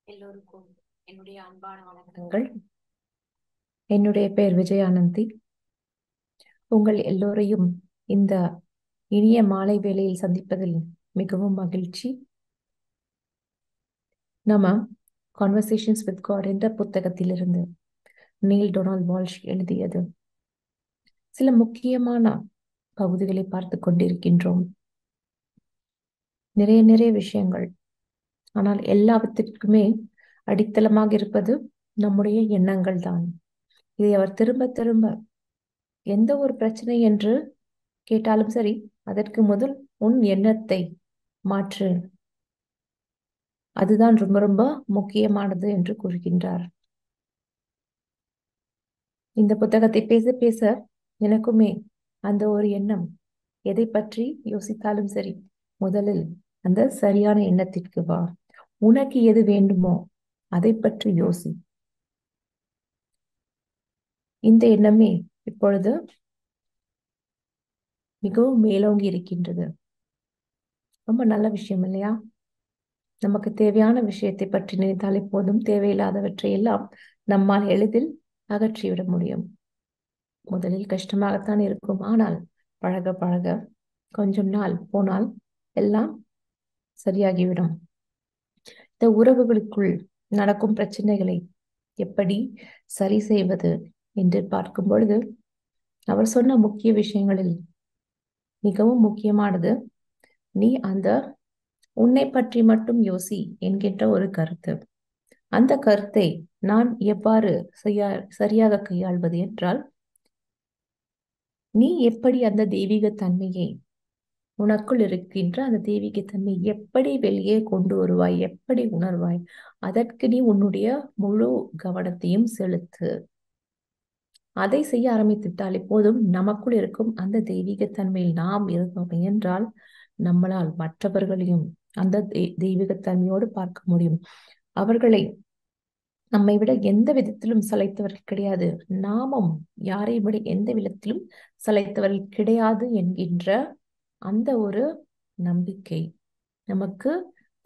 எல்லோருக்கும் என்னுடைய அன்பான வணக்கங்கள். என்னுடைய பெயர் விஜயானந்தி. உங்கள் எல்லோரையும் இந்த இனிய மாலை வேளையில் சந்திப்பதில் மிகவும் மகிழ்ச்சி. நாம கான்வர்சேஷன்ஸ் வித் காட் என்ற புத்தகத்திலிருந்து நீல் டொனால்ட் வால்ஷ் எழுதியது சில முக்கியமான பகுதிகளை பார்த்து கொண்டிருக்கின்றோம். நிறைய விஷயங்கள். ஆனால் எல்லாவற்றிற்குமே அடித்தளமாக இருப்பது நம்முடைய எண்ணங்கள் தான். இதை அவர் திரும்ப திரும்ப எந்த ஒரு பிரச்சனை என்று கேட்டாலும் சரி, அதற்கு முதல் உன் எண்ணத்தை மாற்று, அதுதான் ரொம்ப ரொம்ப முக்கியமானது என்று கூறுகின்றார். இந்த புத்தகத்தை பேச பேச எனக்குமே அந்த ஒரு எண்ணம், எதை பற்றி யோசித்தாலும் சரி, முதலில் அந்த சரியான எண்ணத்திற்கு வா. உனக்கு எது வேண்டுமோ அதை பற்றி யோசி. இந்த எண்ணமே இப்பொழுது மிகவும் மேலோங்கி இருக்கின்றது. ரொம்ப நல்ல விஷயம் இல்லையா? நமக்கு தேவையான விஷயத்தை பற்றி நினைத்தாலே போதும், தேவையில்லாதவற்றை எல்லாம் நம்மால் எளிதில் அகற்றிவிட முடியும். முதலில் கஷ்டமாகத்தான் இருக்கும், ஆனால் பழக பழக கொஞ்சம் நாள் போனால் எல்லாம் சரியாகிவிடும். இந்த உறவுகளுக்குள் நடக்கும் பிரச்சனைகளை எப்படி சரி செய்வது என்று பார்க்கும் பொழுது அவர் சொன்ன முக்கிய விஷயங்களில் மிகவும் முக்கியமானது, நீ அந்த உன்னை பற்றி மட்டும் யோசி என்கின்ற ஒரு கருத்து. அந்த கருத்தை நான் எவ்வாறு சரியாக கையாள்வது என்றால், நீ எப்படி அந்த தெய்வீக தன்மையை, உனக்குள் இருக்கின்ற அந்த தெய்வீக தன்மை எப்படி வெளியே கொண்டு வருவாய், எப்படி உணர்வாய், அதற்கு நீ உன்னுடைய முழு கவனத்தையும் செலுத்து. அதை செய்ய ஆரம்பித்துவிட்டால் போதும், நமக்குள் இருக்கும் அந்த தெய்வீக தன்மையில் நாம் இருந்தோம் என்றால் நம்மளால் மற்றவர்களையும் அந்த தெய்வீக தன்மையோடு பார்க்க முடியும். அவர்களை நம்மை விட எந்த விதத்திலும் சளைத்தவர்கள் கிடையாது, நாமும் யாரை விட எந்த விதத்திலும் சளைத்தவர்கள் கிடையாது என்கின்ற அந்த ஒரு நம்பிக்கை நமக்கு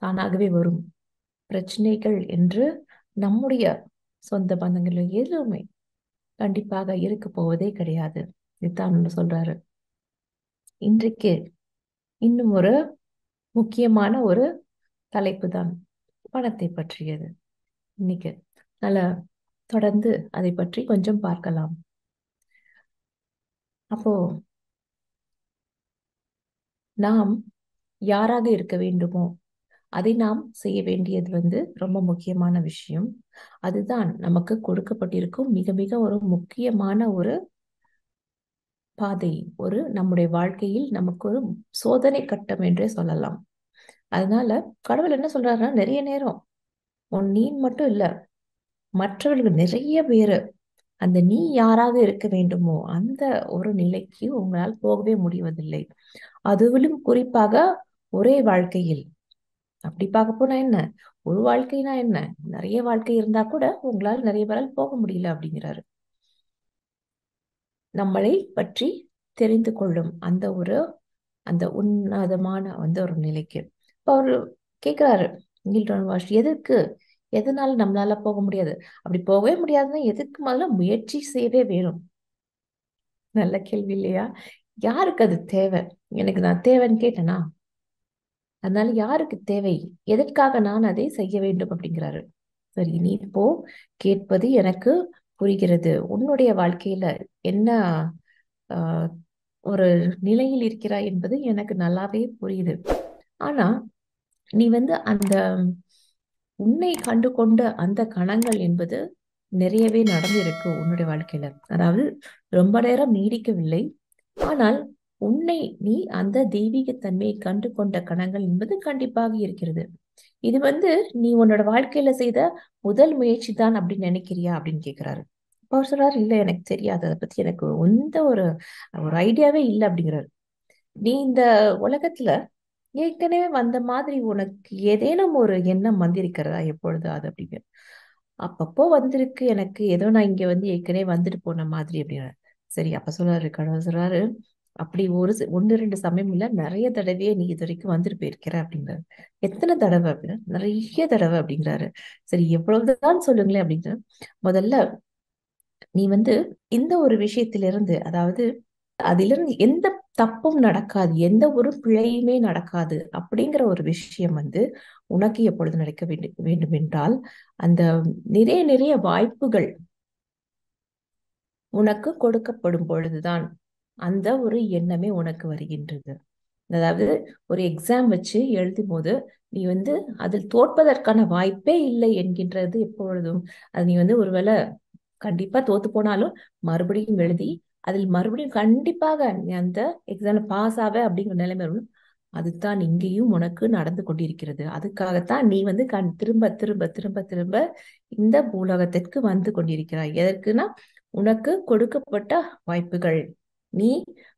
தானாகவே வரும். பிரச்சனைகள் என்று நம்முடைய சொந்த பந்தங்கள் எதுவுமே கண்டிப்பாக இருக்க போவதே கிடையாது. இதுதான் சொல்றாரு. இன்றைக்கு இன்னும் ஒரு முக்கியமான ஒரு தலைப்பு தான் பணத்தை பற்றியது. இன்னைக்கு நல்ல தொடர்ந்து அதை பற்றி கொஞ்சம் பார்க்கலாம். அப்போ நாம் யாராக இருக்க வேண்டுமோ அதை நாம் செய்ய வேண்டியது ரொம்ப முக்கியமான விஷயம். அதுதான் நமக்கு கொடுக்கப்பட்டிருக்கும் மிக மிக ஒரு முக்கியமான ஒரு பாதை, ஒரு நம்முடைய வாழ்க்கையில் நமக்கு ஒரு சோதனை கட்டம் என்றே சொல்லலாம். அதனால கடவுள் என்ன சொல்றாருன்னா, நிறைய நேரம் நீ மட்டும் இல்ல, மற்றவர்கள் நிறைய பேரு அந்த நீ யாராக இருக்க வேண்டுமோ அந்த ஒரு நிலைக்கு உங்களால் போகவே முடிவதில்லை. அதுவிலும் குறிப்பாக ஒரே வாழ்க்கையில். அப்படி பார்க்க போனா என்ன, ஒரு வாழ்க்கைனா என்ன, நிறைய வாழ்க்கை இருந்தா கூட உங்களால் நிறைய பேரால் போக முடியல அப்படிங்கிறாரு. நம்மளை பற்றி தெரிந்து கொள்ளும் அந்த உன்னதமான ஒரு நிலைக்கு இப்போ அவரு கேட்கிறாரு, நீல் டொனால்ட் வால்ஷ், எதனால நம்மளால போக முடியாது? அப்படி போகவே முடியாதுன்னா எதுக்கு முதல்ல முயற்சி செய்யவே வேணும்? நல்ல கேள்வி இல்லையா? யாருக்கு அது தேவை? எனக்கு நான் தேவைன்னு கேட்டேனா? அதனால யாருக்கு தேவை, எதற்காக நான் அதை செய்ய வேண்டும் அப்படிங்கிறாரு. சரி, நீ இப்போ கேட்பது எனக்கு புரிகிறது. உன்னுடைய வாழ்க்கையில என்ன ஆஹ் ஒரு நிலையில் இருக்கிறாய் என்பது எனக்கு நல்லாவே புரியுது. ஆனா நீ அந்த உன்னை கண்டு கொண்ட அந்த கணங்கள் என்பது நிறையவே நடந்திருக்கு உன்னுடைய வாழ்க்கையில. அதாவது ரொம்ப நேரம் நீடிக்கவில்லை, ஆனால் உன்னை நீ அந்த தெய்வீக தன்மையை கண்டு கொண்ட கணங்கள் என்பது கண்டிப்பாக இருக்கிறது. இது நீ உன்னோட வாழ்க்கையில செய்த முதல் முயற்சி தான் அப்படின்னு நினைக்கிறியா அப்படின்னு கேக்குறாரு. அவர் சொல்றாரு, இல்ல எனக்கு தெரியாது, அதை பத்தி எனக்கு எந்த ஒரு ஒரு ஐடியாவே இல்லை அப்படிங்கிறாரு. நீ இந்த உலகத்துல ஏற்கனவே வந்த மாதிரி உனக்கு ஏதேனும் ஒரு எண்ணம் வந்திருக்கிறதா எப்பொழுது அது அப்படிங்க? அப்பப்போ வந்திருக்கு எனக்கு, ஏதோ நான் இங்க ஏற்கனவே வந்துட்டு போன மாதிரி அப்படின்னா. சரி, அப்ப சொல்றாரு கடவுள், சொல்றாரு, அப்படி ஒன்று ரெண்டு சமயம் இல்ல, நிறைய தடவையே நீ இது வரைக்கும் வந்துட்டு போயிருக்கிற அப்படிங்கிறாரு. எத்தனை தடவை அப்படின்னா, நிறைய தடவை அப்படிங்கிறாரு. சரி எவ்வளவுதான் சொல்லுங்களேன் அப்படிங்கிற. முதல்ல நீ வந்து இந்த ஒரு விஷயத்திலிருந்து, அதாவது அதிலிருந்து எந்த தப்பும் நடக்காது, எந்த ஒரு பிழையுமே நடக்காது அப்படிங்கிற ஒரு விஷயம் வந்து உனக்கு எப்பொழுது நடக்க வேண்டும் என்றால், அந்த நிறைய நிறைய வாய்ப்புகள் உனக்கு கொடுக்கப்படும் பொழுதுதான் அந்த ஒரு எண்ணமே உனக்கு வருகின்றது. அதாவது ஒரு எக்ஸாம் வச்சு எழுதும் போது நீ வந்து அதில் தோற்பதற்கான வாய்ப்பே இல்லை என்கின்றது எப்பொழுதும், அது நீ வந்து ஒருவேளை கண்டிப்பா தோத்து போனாலும் மறுபடியும் எழுதி அதில் மறுபடியும் கண்டிப்பாக நீ அந்த எக்ஸாம்ல பாஸ் ஆவ அப்படிங்கிற நிலைமை வரும். அதுதான் இங்கேயும் உனக்கு நடந்து கொண்டிருக்கிறது. அதுக்காகத்தான் நீ வந்து திரும்ப திரும்ப திரும்ப திரும்ப இந்த பூலோகத்திற்கு வந்து கொண்டிருக்கிறாய். எதற்குன்னா உனக்கு கொடுக்கப்பட்ட வாய்ப்புகள், நீ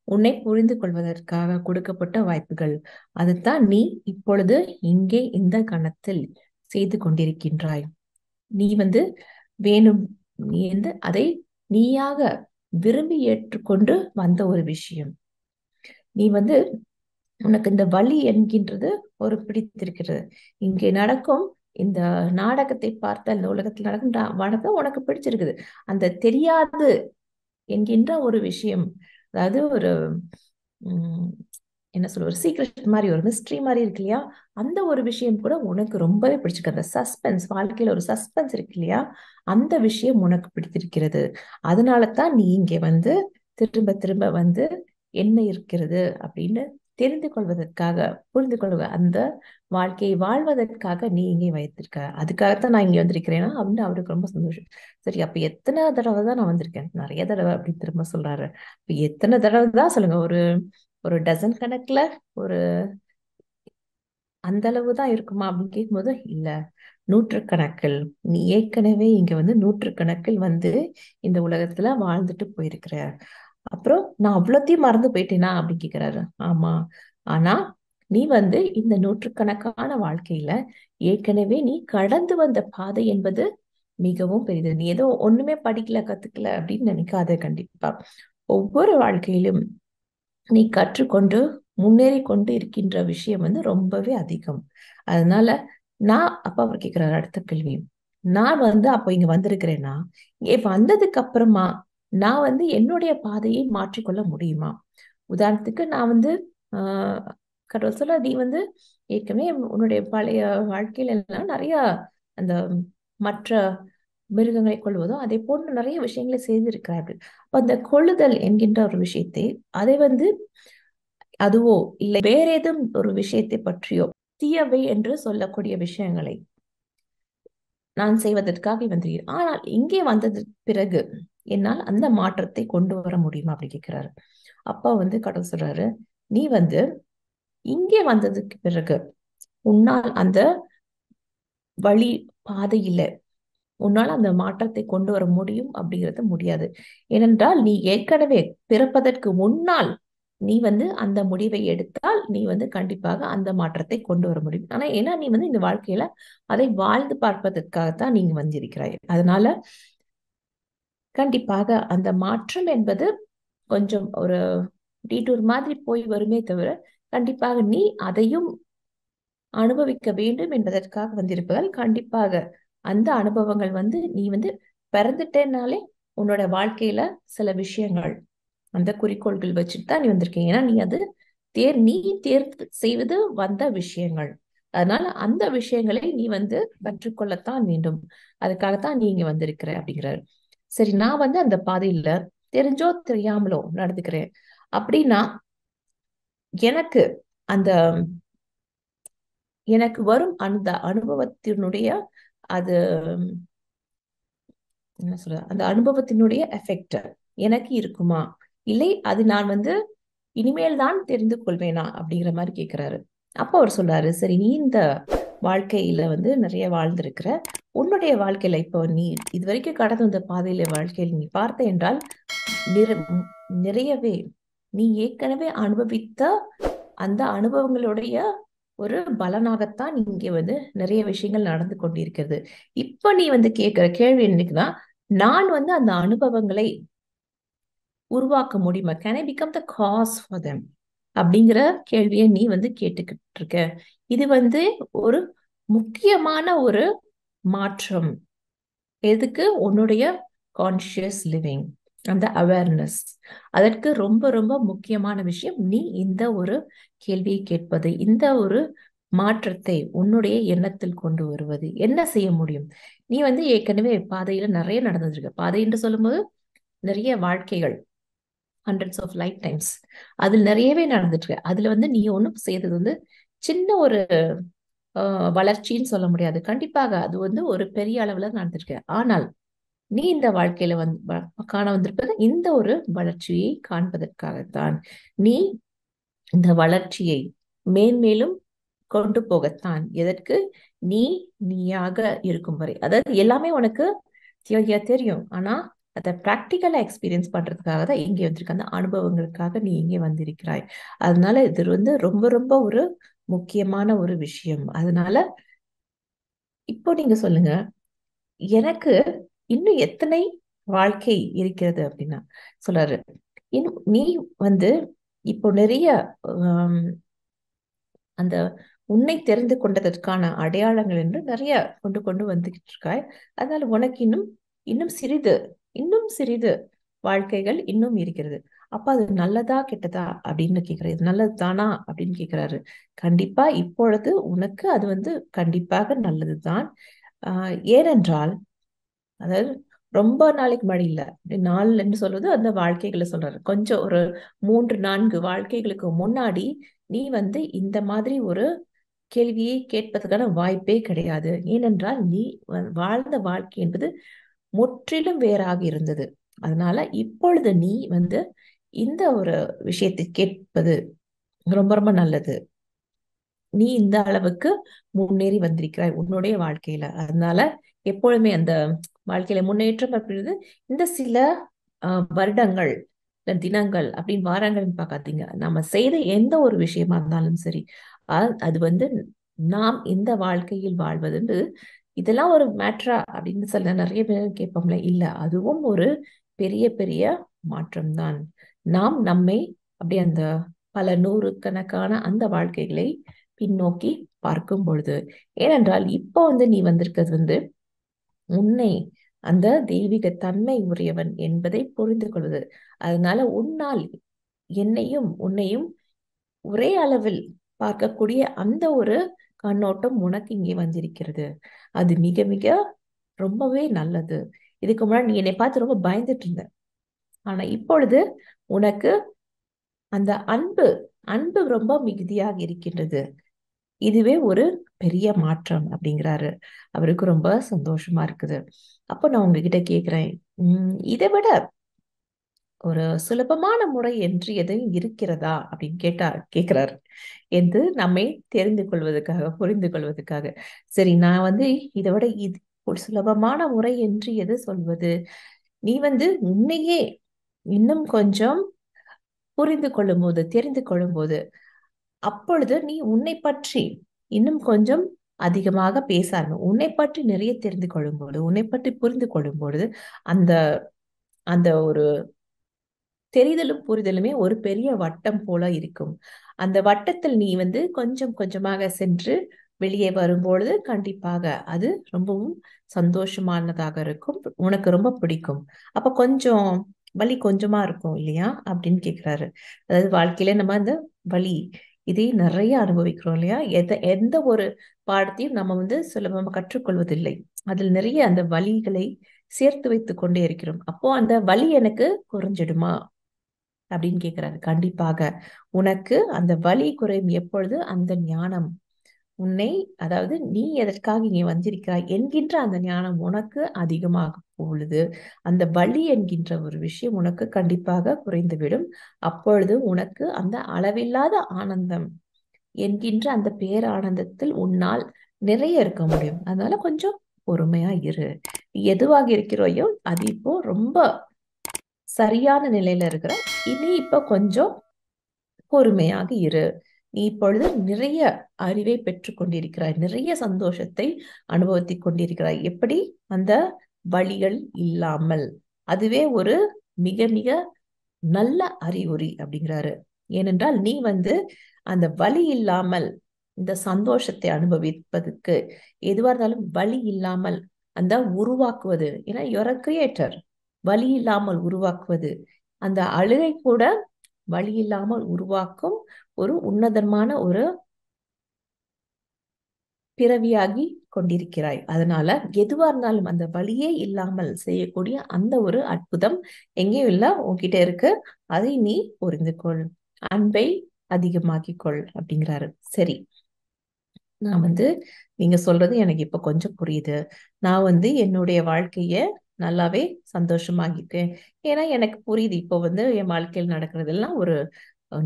உன்னை புரிந்து கொள்வதற்காக கொடுக்கப்பட்ட வாய்ப்புகள். அதுதான் நீ இப்பொழுது இங்கே இந்த கணத்தில் செய்து கொண்டிருக்கின்றாய். நீ வந்து வேணும், நீ வந்து அதை நீயாக விரும்பி ஏற்றுக்கொண்டு வந்த ஒரு விஷயம். நீ வந்து உனக்கு இந்த வழி என்கின்றது ஒரு பிடித்திருக்கிறது. இங்கே நடக்கும் இந்த நாடகத்தை பார்த்தால், இந்த உலகத்தில் நடக்கும் வணக்கம் உனக்கு பிடிச்சிருக்குது. அந்த தெரியாது என்கின்ற ஒரு விஷயம், அதாவது ஒரு என்ன சொல்ல, ஒரு சீக்ரெட் மாதிரி, ஒரு மிஸ்ட்ரி மாதிரி இருக்கு இல்லையா, அந்த ஒரு விஷயம் கூட உனக்கு ரொம்பவே பிடிச்சிருக்கு. அந்த சஸ்பென்ஸ், வாழ்க்கையில ஒரு சஸ்பென்ஸ் இருக்கு இல்லையா, அந்த விஷயம் உனக்கு பிடித்திருக்கிறது. அதனால தான் நீ இங்கே வந்து திரும்ப திரும்ப வந்து என்ன இருக்கிறது அப்படின்னு தெரிந்து கொள்வதற்காக, புரிந்து கொள்வ அந்த வாழ்க்கையை வாழ்வதற்காக நீ இங்கே வைத்திருக்க. அதுக்காகத்தான் நான் இங்க வந்திருக்கிறேன்னா அப்படின்னு அவருக்கு ரொம்ப சந்தோஷம். சரி அப்ப எத்தனை தடவை தான் நான் வந்திருக்கேன்? நிறைய தடவை அப்படின்னு திரும்ப சொல்றாரு. இப்ப எத்தனை தடவை தான் சொல்லுங்க, ஒரு ஒரு டசன் கணக்குல, ஒரு அந்த அளவு தான் இருக்குமா அப்படின்னு கேட்கும்போது, இல்ல, நூற்றுக்கணக்கில். நீ ஏற்கனவே இங்க வந்து நூற்றுக்கணக்கில் வந்து இந்த உலகத்துல வாழ்ந்துட்டு போயிருக்கிற. அப்புறம் நான் அவ்வளோத்தையும் மறந்து போயிட்டேனா அப்படின்னு கேக்குறாரு. ஆமா, ஆனா நீ வந்து இந்த நூற்றுக்கணக்கான வாழ்க்கையில ஏற்கனவே நீ கடந்து வந்த பாதை என்பது மிகவும் பெரிது. நீ ஏதோ ஒண்ணுமே படிக்கல கத்துக்கல அப்படின்னு நினைக்காத. கண்டிப்பா ஒவ்வொரு வாழ்க்கையிலும் நீ கற்றுக்கொண்டு முன்னேறி கொண்டு இருக்கின்ற விஷயம் வந்து ரொம்பவே அதிகம். அதனால நான் அப்ப அவர் கேட்கிறாரு அடுத்த கேள்வி, நான் வந்து அப்ப இங்க வந்திருக்கிறேன்னா, இங்க வந்ததுக்கு அப்புறமா நான் வந்து என்னுடைய பாதையை மாற்றிக்கொள்ள முடியுமா? உதாரணத்துக்கு நான் வந்து ஆஹ் கடவுள் சொல்ல, நீ வந்து ஏற்கனவே உன்னுடைய பழைய வாழ்க்கையில எல்லாம் நிறைய அந்த மற்ற மிருகங்களை கொள்வதோ அதே போன்று நிறைய விஷயங்களை செய்திருக்கிறார்கள். அப்ப அந்த கொள்ளுதல் என்கின்ற ஒரு விஷயத்தை, அதை வந்து அதுவோ இல்லை வேற ஏதும் ஒரு விஷயத்தை பற்றியோ தீயவை என்று சொல்லக்கூடிய விஷயங்களை நான் செய்வதற்காக வந்தேன். ஆனால் இங்கே வந்தது பிறகு என்னால் அந்த மாற்றத்தை கொண்டு வர முடியுமா அப்படி கேட்கிறாரு. அப்பா வந்து கடவுள் சொல்றாரு, நீ வந்து இங்கே வந்ததுக்கு பிறகு உன்னால் அந்த வழி பாதை இல்லை, உன்னால் அந்த மாற்றத்தை கொண்டு வர முடியும் அப்படிங்கிறது முடியாது. ஏனென்றால் நீ ஏற்கனவே பிறப்பதற்கு முன்னால் நீ வந்து அந்த முடிவை எடுத்தால் நீ வந்து கண்டிப்பாக அந்த மாற்றத்தை கொண்டு வர முடியும். ஆனா ஏன்னா நீ வந்து இந்த வாழ்க்கையில அதை வாழ்ந்து பார்ப்பதற்காகத்தான் நீங்க வந்திருக்கிறாய். அதனால கண்டிப்பாக அந்த மாற்றம் என்பது கொஞ்சம் ஒரு டீட்டூர் மாதிரி போய் வருமே தவிர, கண்டிப்பாக நீ அதையும் அனுபவிக்க வேண்டும் என்பதற்காக வந்திருப்பதால் கண்டிப்பாக அந்த அனுபவங்கள் வந்து நீ வந்து பிறந்துட்டேனாலே உன்னோட வாழ்க்கையில சில விஷயங்கள், அந்த குறிக்கோள்கள் வச்சுட்டு தான் நீ வந்திருக்கீங்க. ஏன்னா நீ அது நீ தேர்வு செய்வது வந்த விஷயங்கள். அதனால அந்த விஷயங்களை நீ வந்து கற்றுக்கொள்ளத்தான் வேண்டும். அதுக்காகத்தான் நீ இங்க வந்திருக்கிற அப்படிங்கிறாரு. சரி, நான் வந்து அந்த பாதையில தெரிஞ்சோ தெரியாமலோ நடந்துக்கிறேன் அப்படின்னா, எனக்கு அந்த எனக்கு வரும் அந்த அனுபவத்தினுடைய அது என்ன சொல்ற, அந்த அனுபவத்தினுடைய எஃபெக்ட் எனக்கு இருக்குமா, இல்லை அது நான் வந்து இனிமேல் தான் தெரிந்து கொள்வேனா அப்படிங்கிற மாதிரி கேட்கிறாரு. அப்ப அவர் சொல்றாரு, சரி நீ இந்த வாழ்க்கையில வந்து நிறைய வாழ்ந்திருக்கிற, உன்னுடைய வாழ்க்கையில இப்போ நீ இதுவரைக்கும் கடந்து வந்த பாதையில வாழ்க்கையில் நீ பார்த்த என்றால் நிறையவே நீ ஏற்கனவே அனுபவித்த அந்த அனுபவங்களுடைய ஒரு பலனாகத்தான் இங்கே வந்து நிறைய விஷயங்கள் நடந்து கொண்டிருக்கிறது. இப்ப நீ வந்து கேட்கிற கேள்வி என்னன்னா, நான் வந்து அந்த அனுபவங்களை உருவாக்க முடியுமா? Can I become the cause for them அப்படிங்கிற கேள்வியை நீ கேட்டுக்கிட்டு இருக்க. இது ஒரு முக்கியமான ஒரு மாற்றம். எதுக்கு? உன்னுடைய கான்ஷியஸ் லிவிங், அந்த அவேர்னஸ். அதற்கு ரொம்ப ரொம்ப முக்கியமான விஷயம் நீ இந்த ஒரு கேள்வியை கேட்பது, இந்த ஒரு மாற்றத்தை உன்னுடைய எண்ணத்தில் கொண்டு வருவது. என்ன செய்ய முடியும்? நீ ஏற்கனவே பாதையில நிறைய நடந்துருக்க. பாதை என்று சொல்லும்போது நிறைய வாழ்க்கைகள், ஹண்ட்ரட்ஸ் ஆஃப் லைஃப் டைம்ஸ், அதில் நிறையவே நடந்துட்டு இருக்கு. அதுல நீ ஒன்றும் செய்தது சின்ன ஒரு வளர்ச்சின்னு சொல்ல முடியாது. கண்டிப்பாக அது ஒரு பெரிய அளவுல நடந்திருக்கு. ஆனால் நீ இந்த வாழ்க்கையில காண வந்திருப்பது இந்த ஒரு வளர்ச்சியை காண்பதற்காகத்தான். நீ இந்த வளர்ச்சியை மேன்மேலும் கொண்டு போகத்தான். எதற்கு? நீ நீயாக இருக்கும் வரை. அதாவது எல்லாமே உனக்கு தியோரியா தெரியும், ஆனா அதை பிராக்டிக்கலா எக்ஸ்பீரியன்ஸ் பண்றதுக்காக தான் இங்கே வந்திருக்க. அந்த அனுபவங்களுக்காக நீ இங்கே வந்திருக்கிறாய். அதனால இது ரொம்ப ரொம்ப ஒரு முக்கியமான ஒரு விஷயம். அதனால இப்போ நீங்க சொல்லுங்க, எனக்கு இன்னும் எத்தனை வாழ்க்கை இருக்கிறது அப்படின்னா சொல்றாரு. இன்னும் நீ வந்து இப்போ நிறைய அந்த உன்னை தெரிந்து கொண்டதற்கான அடையாளங்கள் என்று நிறைய கொண்டு கொண்டு வந்துகிட்டு இருக்காய். அதனால உனக்கு இன்னும் இன்னும் சிறிது இன்னும் சிறிது வாழ்க்கைகள் இன்னும் இருக்கிறது. அப்ப அது நல்லதா கெட்டதா அப்படின்னு கேட்கிறாரு. இது நல்லது தானா அப்படின்னு கேட்கிறாரு. கண்டிப்பா இப்பொழுது உனக்கு அது கண்டிப்பாக நல்லதுதான். ஏனென்றால் அதாவது ரொம்ப நாளைக்கு முன்னாடி இல்ல, நாள் என்று சொல்வது அந்த வாழ்க்கைகளை சொல்றாரு. கொஞ்சம் ஒரு 3-4 வாழ்க்கைகளுக்கு முன்னாடி நீ இந்த மாதிரி ஒரு கேள்வியை கேட்பதற்கான வாய்ப்பே கிடையாது. ஏனென்றால் நீ வாழ்ந்த வாழ்க்கை என்பது முற்றிலும் வேறாக இருந்தது. அதனால இப்பொழுது நீ இந்த ஒரு விஷயத்தை கேட்பது ரொம்ப ரொம்ப நல்லது. நீ இந்த அளவுக்கு முன்னேறி வந்திருக்கிறாய் உன்னுடைய வாழ்க்கையில. அதனால எப்பொழுதுமே அந்த வாழ்க்கையில முன்னேற்றம் அப்படின்றது இந்த சில வருடங்கள், தினங்கள் அப்படின்னு வாரங்கள்னு பார்க்காதீங்க. நம்ம செய்த எந்த ஒரு விஷயமா இருந்தாலும் சரி, அது நாம் இந்த வாழ்க்கையில் வாழ்வது இதெல்லாம் ஒரு மேட்ரா அப்படின்னு சொல்ல நிறைய பேர் கேட்போம்ல. இல்ல, அதுவும் ஒரு பெரிய பெரிய மாற்றம் தான். நாம் நம்மை அப்படி அந்த பல நூறுக்கணக்கான அந்த வாழ்க்கைகளை பின்னோக்கி பார்க்கும் பொழுது, ஏனென்றால் இப்போ நீ வந்திருக்கிறது உன்னை அந்த தெய்வீக தன்மை உரியவன் என்பதை புரிந்து கொள்வது. அதனால உன்னால் என்னையும் உன்னையும் ஒரே அளவில் பார்க்கக்கூடிய அந்த ஒரு கண்ணோட்டம் உனக்கு இங்கே வந்திருக்கிறது. அது மிக மிக ரொம்பவே நல்லது. இதுக்கு முன்னாடி நீ என்னை பார்த்து ரொம்ப பயந்துட்டு இருந்த, ஆனா இப்பொழுது உனக்கு அந்த அன்பு அன்பு ரொம்ப மிகுதியாக இருக்கின்றது. இதுவே ஒரு பெரிய மாற்றம் அப்படிங்கிறாரு. அவருக்கு ரொம்ப சந்தோஷமா இருக்குது. அப்போ நான் உங்ககிட்ட கேக்குறேன், இதை விட ஒரு சுலபமான முறை என்று எதுவும் இருக்கிறதா அப்படின்னு கேக்குறாரு. என்று நம்மை தெரிந்து கொள்வதற்காக, புரிந்து கொள்வதற்காக. சரி, நான் இதை விட இது ஒரு சுலபமான முறை என்று எது சொல்வது? நீ உன்னையே இன்னும் கொஞ்சம் புரிந்து கொள்ளும் போது, தெரிந்து கொள்ளும் போது, அப்பொழுது நீ உன்னை பற்றி இன்னும் கொஞ்சம் அதிகமாக பேச ஆரம்பிக்கும். உன்னை பற்றி நிறைய தெரிந்து கொள்ளும் பொழுது, உன்னை பற்றி புரிந்து கொள்ளும் பொழுது, அந்த அந்த ஒரு தெரிதலும் புரிதலுமே ஒரு பெரிய வட்டம் போல இருக்கும். அந்த வட்டத்தில் நீ கொஞ்சம் கொஞ்சமாக சென்று வெளியே வரும்பொழுது கண்டிப்பாக அது ரொம்பவும் சந்தோஷமானதாக இருக்கும். உனக்கு ரொம்ப பிடிக்கும். அப்ப கொஞ்சம் வலி கொஞ்சமா இருக்கும் இல்லையா அப்படின்னு கேக்குறாரு. அதாவது வாழ்க்கையில நம்ம அந்த வலி இதை நிறைய அனுபவிக்கிறோம் இல்லையா? எந்த ஒரு பாடத்தையும் நம்ம சுலபமா கற்றுக்கொள்வதில்லை. அதில் நிறைய அந்த வலிகளை சேர்த்து வைத்து கொண்டே இருக்கிறோம். அப்போ அந்த வலி எனக்கு குறைஞ்சிடுமா அப்படின்னு கேக்குறாரு. கண்டிப்பாக உனக்கு அந்த வலி குறையும் எப்பொழுது அந்த ஞானம் உன்னை, அதாவது நீ எதற்காக இங்கே வந்திருக்கிறாய் என்கின்ற அந்த ஞானம் உனக்கு அதிகமாக பொழுது அந்த வலி என்கின்ற ஒரு விஷயம் உனக்கு கண்டிப்பாக குறைந்துவிடும். அப்பொழுது உனக்கு அந்த அளவில்லாத ஆனந்தம் என்கின்ற அந்த பேரானந்தத்தில் உன்னால் நிறைய இருக்க முடியும். அதனால கொஞ்சம் பொறுமையா இரு. எதுவாக இருக்கிறோயோ அது இப்போ ரொம்ப சரியான நிலையில இருக்கிற. இனி இப்ப கொஞ்சம் பொறுமையாக இரு. நீ இப்பொழுது நிறைய அறிவை பெற்றுக் கொண்டிருக்கிறாய், நிறைய சந்தோஷத்தை அனுபவித்துக் கொண்டிருக்கிறாய். எப்படி? அந்த வழிகள் இல்லாமல். அதுவே ஒரு மிக மிக நல்ல அறிகுறி அப்படிங்கிறாரு. ஏனென்றால் நீ வந்து அந்த வலி இல்லாமல் இந்த சந்தோஷத்தை அனுபவிப்பதற்கு எதுவா இருந்தாலும் வலி இல்லாமல் அந்த உருவாக்குவது, ஏன்னா யுவர் கிரியேட்டர், வலி இல்லாமல் உருவாக்குவது, அந்த அழுகை கூட வலி இல்லாமல் உருவாக்கும் ஒரு உன்னதமான ஒரு பிறவியாகி கொண்டிருக்கிறாய். அதனால எதுவா இருந்தாலும் அந்த வலியே இல்லாமல் செய்யக்கூடிய அந்த ஒரு அற்புதம் எங்கேயும் இல்ல, உன்கிட்ட இருக்கு. அதை நீ புரிந்து கொள், அன்பை அதிகமாக்கிக் கொள் அப்படிங்கிறாரு. சரி, நான் வந்து நீங்க சொல்றது எனக்கு இப்ப கொஞ்சம் புரியுது. நான் வந்து என்னுடைய வாழ்க்கைய நல்லாவே சந்தோஷமாகிட்டேன். ஏன்னா எனக்கு புரியுது இப்போ வந்து என் வாழ்க்கையில் நடக்கிறதெல்லாம் ஒரு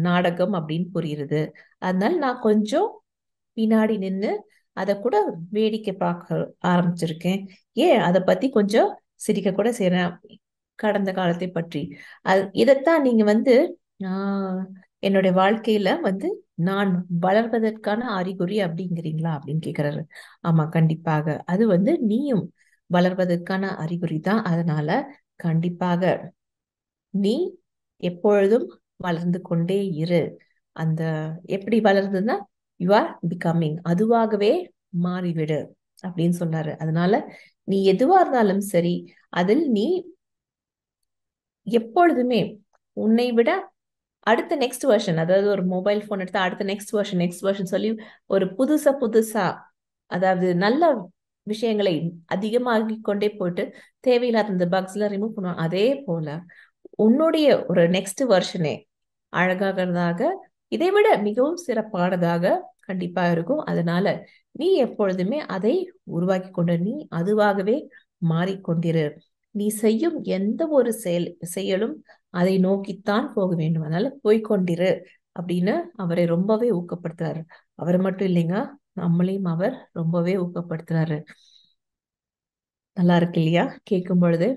நாடகம் அப்படின்னு புரியுது. அதனால நான் கொஞ்சம் பின்னாடி நின்னு அத கூட வேடிக்கை பார்க்க ஆரம்பிச்சிருக்கேன். ஏன் அத பத்தி கொஞ்சம் சிரிக்க கூட செய்றேன். கடந்த காலத்தை பற்றி. இதைத்தான் நீங்க வந்து ஆஹ் என்னுடைய வாழ்க்கையில வந்து நான் வளர்வதற்கான அறிகுறி அப்படிங்கிறீங்களா அப்படின்னு கேக்குறாரு. ஆமா, கண்டிப்பாக. அது வந்து நீயும் வளர்வதற்கான அறிகுறி தான். அதனால கண்டிப்பாக நீ எப்பொழுதும் வளர்ந்து கொண்டே இரு. அந்த எப்படி வளருதுன்னா, யூ ஆர் பிகமிங், அதுவாகவே மாறிவிடு அப்படின்னு சொன்னாரு. அதனால நீ எதுவா இருந்தாலும் சரி, அதில் நீ எப்பொழுதுமே உன்னை விட அடுத்த நெக்ஸ்ட் வெர்ஷன், அதாவது ஒரு மொபைல் போன் எடுத்தா அடுத்த நெக்ஸ்ட் வெர்ஷன் சொல்லி ஒரு புதுசா புதுசா, அதாவது நல்ல விஷயங்களை அதிகமாகி கொண்டே போயிட்டு தேவையில்லாத இந்த பக்ஸ் எல்லாம் ரிமூவ் பண்ணுவாங்க. அதே போல உன்னுடைய ஒரு நெக்ஸ்ட் வெர்ஷனே அழகாகிறதாக, இதை விட மிகவும் சிறப்பானதாக கண்டிப்பா இருக்கும். அதனால நீ எப்பொழுதுமே அதை உருவாக்கி கொண்டு நீ அதுவாகவே மாறிக்கொண்டிரு. நீ செய்யும் எந்த ஒரு செயலும் அதை நோக்கித்தான் போக வேண்டும். அதனால போய்க்கொண்டிரு அப்படின்னு அவரை ரொம்பவே ஊக்கப்படுத்துறாரு. அவர் மட்டும் இல்லைங்க, நம்மளையும் அவர் ரொம்பவே ஊக்கப்படுத்துறாரு. நல்லா இருக்கு இல்லையா கேட்கும் பொழுது?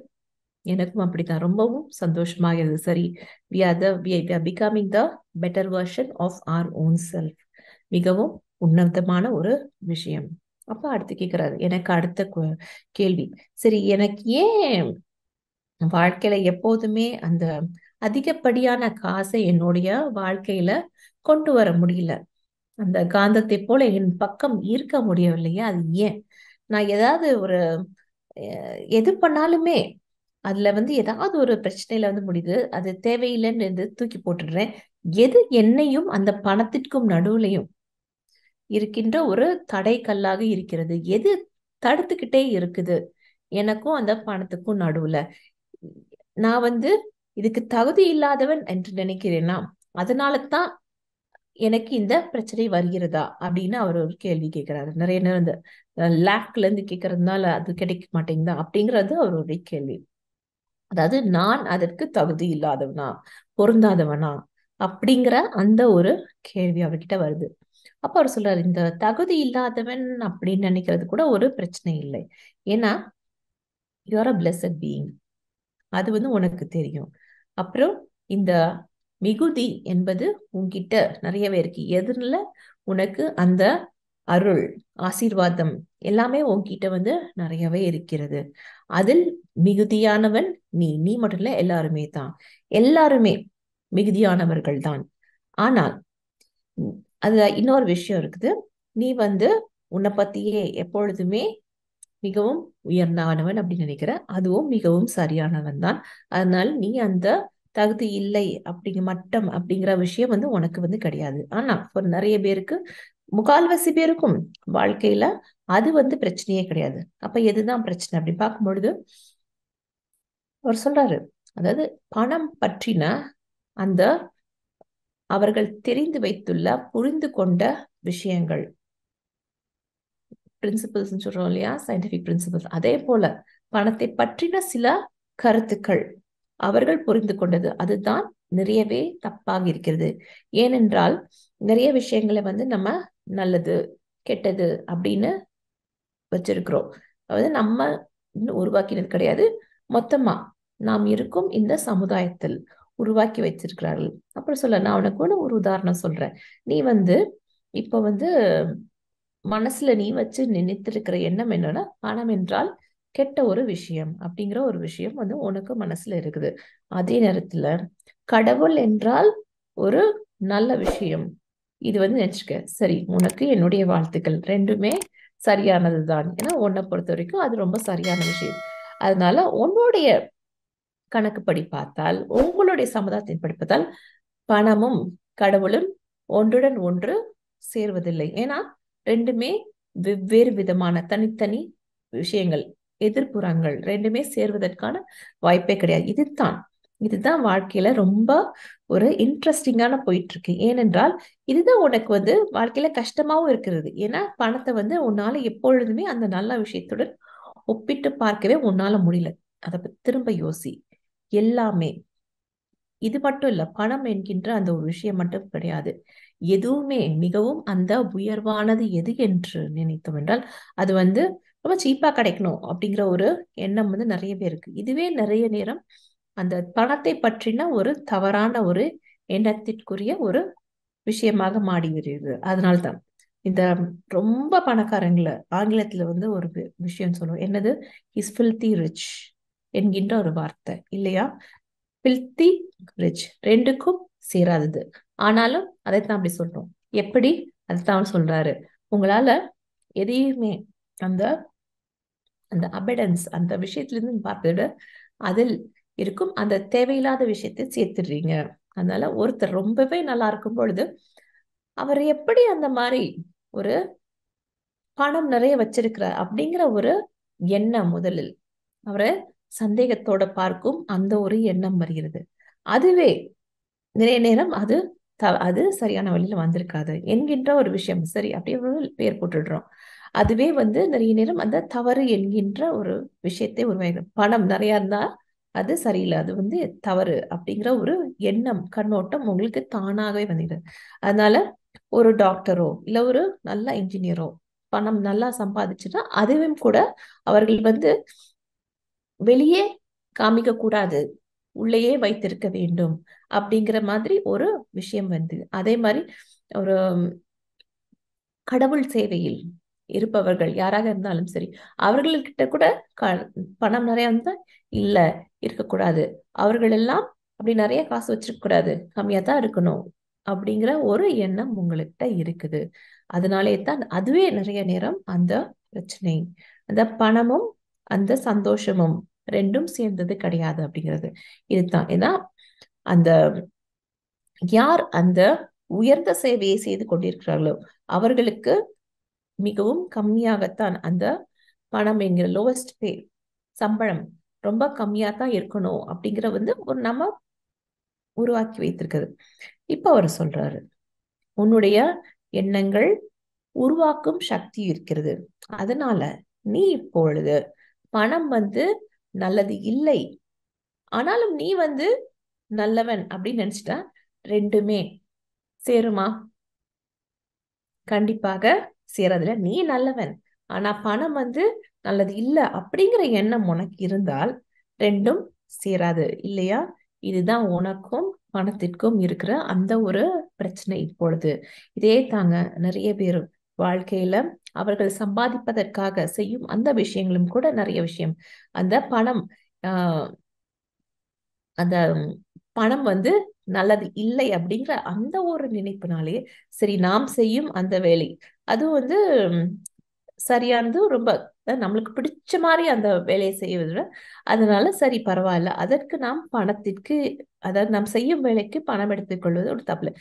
எனக்கும் அப்படித்தான், ரொம்பவும் சந்தோஷமாகிறது. சரி, we are becoming the better version of our own self. மிகவும் உன்னதமான ஒரு விஷயம். அப்ப அடுத்து கேக்குறாரு, எனக்கு அடுத்த கேள்வி. சரி, எனக்கு ஏன் வாழ்க்கையில எப்போதுமே அந்த அதிகப்படியான காசை என்னுடைய வாழ்க்கையில கொண்டு வர முடியல, அந்த காந்தத்தை போல என் பக்கம் ஈர்க்க முடியவில்லையா? அது ஏன்? நான் ஏதாவது ஒரு எது பண்ணாலுமே அதுல வந்து ஏதாவது ஒரு பிரச்சனையில வந்து முடியுது, அது தேவையில்லைன்னு தூக்கி போட்டுடுறேன். எது என்னையும் அந்த பணத்திற்கும் நடுவுலையும் இருக்கின்ற ஒரு தடை கல்லாக இருக்கிறது? எது தடுத்துக்கிட்டே இருக்குது எனக்கும் அந்த பணத்துக்கும் நடுவுல? நான் வந்து இதுக்கு தகுதி இல்லாதவன் என்று நினைக்கிறேன்னா, அதனால தான் எனக்கு இந்த பிரச்சனை வருகிறதா அப்படின்னு அவர் ஒரு கேள்வி கேட்கிறாரு. நிறைய நேரம் இந்த லேக்ல இருந்து கேட்கறதுனால அது கிடைக்க மாட்டேங்குதா அப்படிங்கிறது அவருடைய கேள்வி. அதாவது நான் அதற்கு தகுதி இல்லாதவனா, பொருந்தாதவனா அப்படிங்கிற அந்த ஒரு கேள்வி அவர்கிட்ட வருது. அப்ப அவர் சொல்றாரு, இந்த தகுதி இல்லாதவன் அப்படின்னு நினைக்கிறது கூட ஒரு பிரச்சனை இல்லை. ஏன்னா யூஆர் அ பிளெஸட் பீயிங், அது வந்து உனக்கு தெரியும். அப்புறம் இந்த மிகுதி என்பது உன்கிட்ட நிறையவே இருக்கு. எதுல உனக்கு அந்த அருள், ஆசீர்வாதம் எல்லாமே உன்கிட்ட வந்து நிறையவே இருக்கிறது. அதில் மிகுதியானவன் நீ. நீ மட்டும் இல்ல, எல்லாருமே தான். எல்லாருமே மிகுதியானவர்கள் தான். ஆனால் அதுல இன்னொரு விஷயம் இருக்குது. நீ வந்து உன்னை பத்தியே எப்பொழுதுமே மிகவும் உயர்ந்தவன் அப்படின்னு நினைக்கிற, அதுவும் மிகவும் சரியானவன் தான். அதனால நீ அந்த தகுதி இல்லை அப்படிங்கிற மட்டம் அப்படிங்கிற விஷயம் வந்து உனக்கு வந்து கிடையாது. ஆனா ஒரு நிறைய பேருக்கு, முக்கால்வாசி பேருக்கும் வாழ்க்கையில அது வந்து பிரச்சனையே கிடையாது. அப்ப எதுதான் பிரச்சனை அப்படி பார்க்கும் பொழுது அவர் சொல்றாரு, அதாவது பணம் பற்றின அந்த அவர்கள் தெரிந்து வைத்துள்ள புரிந்து கொண்ட விஷயங்கள், பிரின்சிபல்ஸ் சொல்றோம் இல்லையா, சயின்டிபிக் பிரின்சிபல்ஸ், அதே போல பணத்தை பற்றின சில கருத்துக்கள் அவர்கள் புரிந்து கொண்டது அதுதான் நிறையவே தப்பாக இருக்கிறது. ஏனென்றால் நிறைய விஷயங்களை வந்து நம்ம நல்லது கெட்டது அப்படின்னு வச்சிருக்கிறோம். அதாவது நம்ம இன்னும் உருவாக்கினது கிடையாது, மொத்தமா நாம் இருக்கும் இந்த சமுதாயத்தில் உருவாக்கி வச்சிருக்கிறார்கள். அப்புறம் சொல்ல, நான் உனக்கு ஒரு உதாரணம் சொல்றேன். நீ வந்து இப்ப வந்து மனசுல நீ வச்சு நினைத்திருக்கிற எண்ணம் என்னன்னா, பணம் என்றால் கெட்ட ஒரு விஷயம் அப்படிங்கிற ஒரு விஷயம் வந்து உனக்கு மனசுல இருக்குது. அதே நேரத்துல கடவுள் என்றால் ஒரு நல்ல விஷயம். இது வந்து நினைச்சுக்க. சரி, உனக்கு என்னுடைய வாழ்த்துக்கள். ரெண்டுமே சரியானதுதான். ஏன்னா உன்னை பொறுத்த வரைக்கும் அது ரொம்ப சரியான விஷயம். அதனால உன்னுடைய கணக்குப்படி பார்த்தால், உங்களுடைய சமுதாயத்தின் படி பார்த்தால், பணமும் கடவுளும் ஒன்றுடன் ஒன்று சேர்வதில்லை. ஏன்னா ரெண்டுமே வெவ்வேறு விதமான தனித்தனி விஷயங்கள், எதிர்ப்புறங்கள். ரெண்டுமே சேர்வதற்கான வாய்ப்பே கிடையாது. இதுதான் வாழ்க்கையில ரொம்ப ஒரு இன்ட்ரெஸ்டிங்கான போயிட்டு இருக்கு. ஏனென்றால் இதுதான் உனக்கு வந்து வாழ்க்கையில கஷ்டமாவும் இருக்கிறது. ஏன்னா பணத்தை வந்து உன்னால எப்பொழுதுமே அந்த நல்ல விஷயத்துடன் ஒப்பிட்டு பார்க்கவே உன்னால முடியல. அதை பத்தி திரும்ப யோசி. எல்லாமே இது மட்டும் இல்ல, பணம் என்கின்ற அந்த ஒரு விஷயம் மட்டும் கிடையாது. எதுவுமே மிகவும் அந்த உயர்வானது எது என்று நினைத்தோம் என்றால் அது வந்து ரொம்ப சீப்பா கிடைக்கணும் அப்படிங்கிற ஒரு எண்ணம் வந்து நிறைய பேருக்கு. இதுவே நிறைய நேரம் அந்த பணத்தை பற்றின ஒரு தவறான ஒரு எண்ணத்திற்குரிய ஒரு விஷயமாக மாறி வருகிறது. அதனால்தான் இந்த ரொம்ப பணக்காரங்கள ஆங்கிலத்துல வந்து ஒரு விஷயம் சொல்லுவோம். என்னது? இஸ் ஃபில்தி ரிச் என்கின்ற ஒரு வார்த்தை இல்லையா? ஃபில்தி ரிச் ரெண்டுக்கும் சேராதது. ஆனாலும் அதைத்தான் அப்படி சொல்றோம். எப்படி? அதைத்தான் சொல்றாரு. உங்களால எதையுமே அந்த அந்த அபெடன்ஸ் அந்த விஷயத்துல இருந்து பார்ப்பதை விட அதில் இருக்கும் அந்த தேவையில்லாத விஷயத்தை சேர்த்துடுறீங்க. அதனால ஒருத்தர் ரொம்பவே நல்லா இருக்கும் பொழுது அவர் எப்படி அந்த மாதிரி ஒரு பணம் நிறைய வச்சிருக்கிறார் அப்படிங்கிற ஒரு எண்ணம் முதலில் அவரை சந்தேகத்தோட பார்க்கும் அந்த ஒரு எண்ணம் வருகிறது. அதுவே நிறைய நேரம் அது சரியான வழியில வந்திருக்காது என்கின்ற ஒரு விஷயம். சரி, அப்படியே ஒரு பேர் போட்டுடுறோம். அதுவே வந்து நிறைய நேரம் அந்த தவறு என்கின்ற ஒரு விஷயத்தை உருவாக பணம் நிறைய இருந்தா அது சரியில்லை, அது வந்து தவறு அப்படிங்கிற ஒரு எண்ணம் கண்ணோட்டம் உங்களுக்கு தானாகவே வந்துடுது. அதனால ஒரு டாக்டரோ இல்ல ஒரு நல்ல இன்ஜினியரோ பணம் நல்லா சம்பாதிச்சுட்டா அதுவும் கூட அவர்கள் வந்து வெளியே காமிக்க கூடாது, உள்ளேயே வைத்திருக்க வேண்டும் அப்படிங்கிற மாதிரி ஒரு விஷயம் வந்து. அதே மாதிரி ஒரு கடவுள் சேவையில் இருப்பவர்கள் யாராக இருந்தாலும் சரி, அவர்கள்கிட்ட கூட பணம் நிறைய இருந்தா இல்ல இருக்கக்கூடாது, அவர்கள் எல்லாம் அப்படி நிறைய காசு வச்சிருக்க கூடாது, கம்மியா தான் இருக்கணும் அப்படிங்கிற ஒரு எண்ணம் உங்கள்கிட்ட இருக்குது. அதனாலே தான் அதுவே நிறைய நேரம் அந்த பிரச்சனை, அந்த பணமும் அந்த சந்தோஷமும் ரெண்டும் சேர்ந்தது கிடையாது அப்படிங்கிறது. இதுதான். ஏன்னா அந்த யார் அந்த உயர்ந்த சேவையை செய்து கொண்டிருக்கிறார்களோ அவர்களுக்கு மிகவும் கம்மியாகத்தான் அந்த பணம் என்கிற லோவஸ்ட் பே, சம்பளம் ரொம்ப கம்மியா தான் இருக்கணும் அப்படிங்கிற வந்து ஒரு நம்ம உருவாக்கி வைத்திருக்கிறது. இப்ப அவர் சொல்றாரு, உன்னுடைய எண்ணங்கள் உருவாக்கும் சக்தி இருக்கிறது. அதனால நீ இப்பொழுது பணம் வந்து நல்லது இல்லை, ஆனாலும் நீ வந்து நல்லவன் அப்படின்னு நினைச்சிட்டா ரெண்டுமே சேருமா? கண்டிப்பாக சேராதுல. நீ நல்லவன், ஆனா பணம் வந்து நல்லது இல்ல அப்படிங்கிற எண்ணம் உனக்கு இருந்தால் ரெண்டும் சேராது இல்லையா? இதுதான் உனக்கும் பணத்திற்கும் இருக்கிற அந்த ஒரு பிரச்சனை இப்பொழுது. இதே தாங்க நிறைய பேர் வாழ்க்கையில அவர்கள் சம்பாதிப்பதற்காக செய்யும் அந்த விஷயங்களும் கூட நிறைய விஷயம். அந்த பணம் ஆஹ் அந்த பணம் வந்து நல்லது இல்லை அப்படிங்கிற அந்த ஒரு நினைப்பினாலே சரி நாம் செய்யும் அந்த வேலை அது வந்து ம், சரியானது, ரொம்ப நம்மளுக்கு பிடிச்ச மாதிரி அந்த வேலையை செய்வதை விட அதனால சரி பரவாயில்ல, அதற்கு நாம் பணத்திற்கு, அதாவது நாம் செய்யும் வேலைக்கு பணம் எடுத்துக்கொள்வது ஒரு தப்பு.